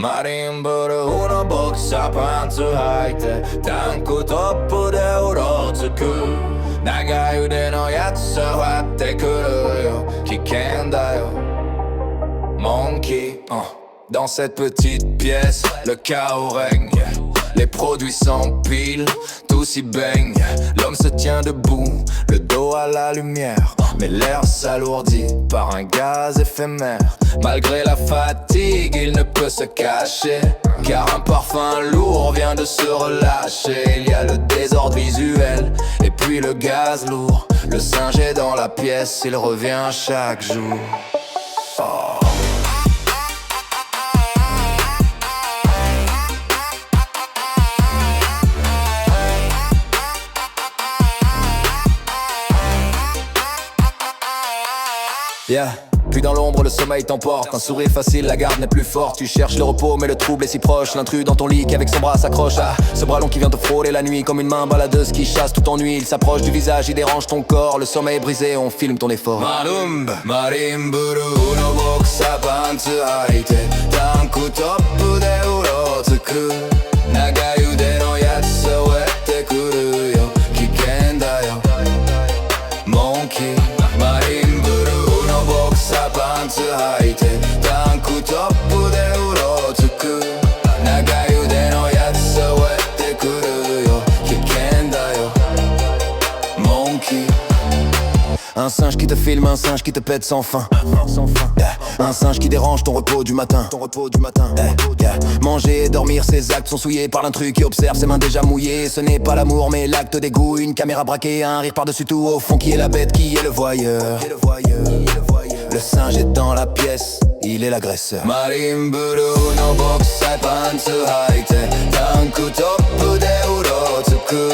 Marimburu uno boxa panzu haite Tanku toppu de urotsuku Nagayude no yatsu watte kuru yo Kiken da yo Monkey Dans cette petite pièce, le chaos règne. Les produits s'empilent, tout s'y baigne. L'homme se tient debout, le dos à la lumière. Mais l'air s'alourdit par un gaz éphémère. Malgré la fatigue, il ne peut se cacher. Car un parfum lourd vient de se relâcher. Il y a le désordre visuel et puis le gaz lourd. Le singe est dans la pièce, il revient chaque jour. Yeah. Puis dans l'ombre le sommeil t'emporte. Un sourire facile, la garde n'est plus forte. Tu cherches le repos mais le trouble est si proche. L'intrus dans ton lit qui avec son bras s'accroche à ce bras long qui vient te frôler la nuit. Comme une main baladeuse qui chasse tout ennui. Il s'approche du visage, il dérange ton corps. Le sommeil est brisé, on filme ton effort. Marimburu no boxa pantsu haite Tanku toppu de urotsuku Nagayude no yatsu wette kuru yo Kiken da yo Monkey Pantsu haite Tanku toppu de urotsuku Nagayude no yatsu wette kuru yo Kiken da yo Monkey Un singe qui te filme, un singe qui te pète sans fin. Un singe qui dérange ton repos du matin. Manger et dormir, ses actes sont souillés par l'intrus qui observe ses mains déjà mouillées. Ce n'est pas l'amour mais l'acte d'égout. Une caméra braquée, un rire par-dessus tout. Au fond qui est la bête, qui est le voyeur. Le singe est dans la pièce, il est l'agresseur. Marimburu no boxa pantsu haite Tanku toppu de urotsuku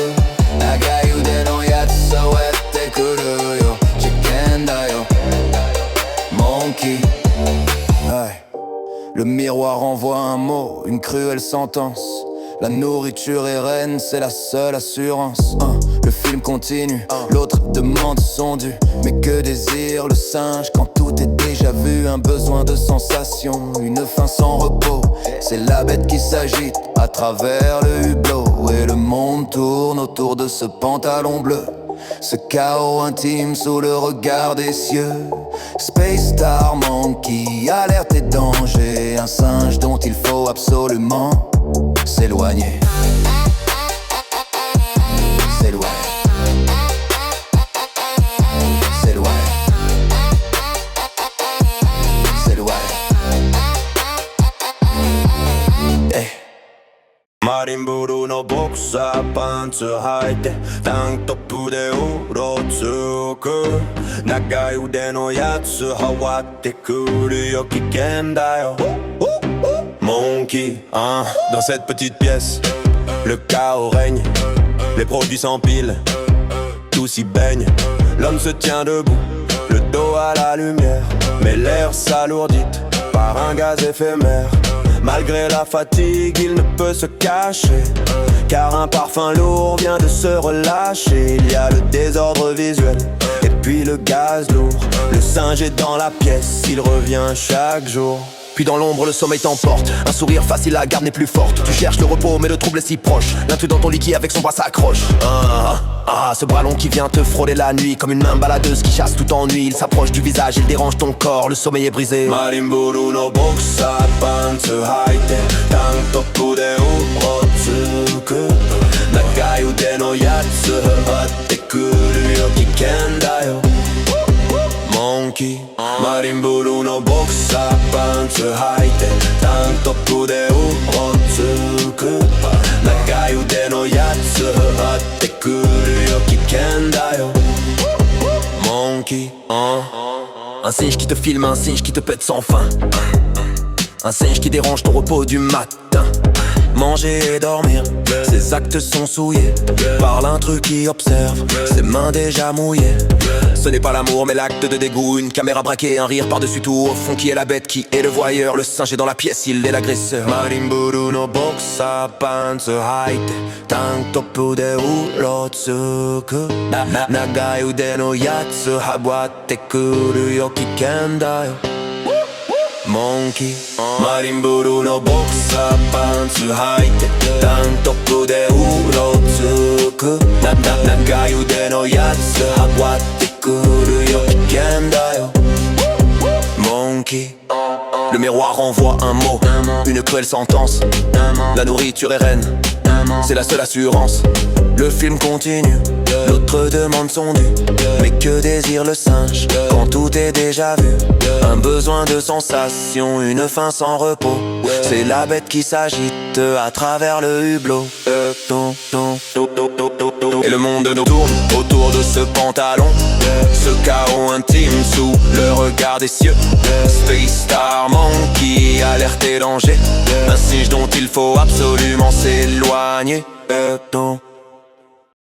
Nagayude no yatsu wette kuru yo Kiken da yo Monkey Le miroir envoie un mot, une cruelle sentence. La nourriture est reine, c'est la seule assurance. Le film continue, l'autre demande son dû. Mais que désire le singe quand tout est déjà vu? Un besoin de sensation, une faim sans repos. C'est la bête qui s'agite à travers le hublot. Et le monde tourne autour de ce pantalon bleu. Ce chaos intime sous le regard des cieux. Space Star Monkey, alerte et danger. Un singe dont il faut absolument s'éloigner. S'éloigner. S'éloigner. S'éloigner. Hey. Marimburu no boxa pantsu haite Tank toppu de urotsuku Nagayude no yatsu watte kuru yo Kiken da yo Monkey, Dans cette petite pièce, le chaos règne. Les produits s'empilent, tout s'y baigne. L'homme se tient debout, le dos à la lumière. Mais l'air s'alourdit par un gaz éphémère. Malgré la fatigue, il ne peut se cacher. Car un parfum lourd vient de se relâcher. Il y a le désordre visuel et puis le gaz lourd. Le singe est dans la pièce, il revient chaque jour. Puis dans l'ombre le sommeil t'emporte. Un sourire facile, la garde n'est plus forte. Tu cherches le repos mais le trouble est si proche. L'intrus dans ton lit qui avec son bras s'accroche. Ce bras long qui vient te frôler la nuit. Comme une main baladeuse qui chasse tout ennui. Il s'approche du visage, il dérange ton corps. Le sommeil est brisé. Marimburu no boxa pantsu haite Tank toppu de urotsuku Nagayude no yatsu watte kuru yo Kiken da yo Monkey Marimburu no boxa pantsu haite Tank toppu de urotsuku Nagayude no yatsu watte kuru yo Kiken da yo Monkey Un singe qui te filme, un singe qui te pète sans fin. Un singe qui dérange ton repos du matin. Manger et dormir, ses actes sont souillés par l'intrus qui observe, ses mains déjà mouillées. Ce n'est pas l'amour mais l'acte de dégoût. Une caméra braquée, un rire par-dessus tout. Au fond qui est la bête, qui est le voyeur. Le singe est dans la pièce, il est l'agresseur. Marimburu no boxa pantsu haite Tank toppu de urotsuku Nagayude no yatsu watte kuru yo Kiken da yo Monkey Marimburu no boxer pants履いてタントップでうろつく長い腕のやつ運ってくるよ危険だよ Monkey Le miroir renvoie un mot, une cruelle sentence. La nourriture est reine, c'est la seule assurance. Le film continue, l'autre demande son dû. Mais que désire le singe quand tout est déjà vu? Un besoin de sensation, une faim sans repos. C'est la bête qui s'agite à travers le hublot. Et le monde nous tourne autour de ce pantalon. Ce chaos intime sous le regard des cieux. Space Star Monkey, alerte et danger. Un singe dont il faut absolument s'éloigner.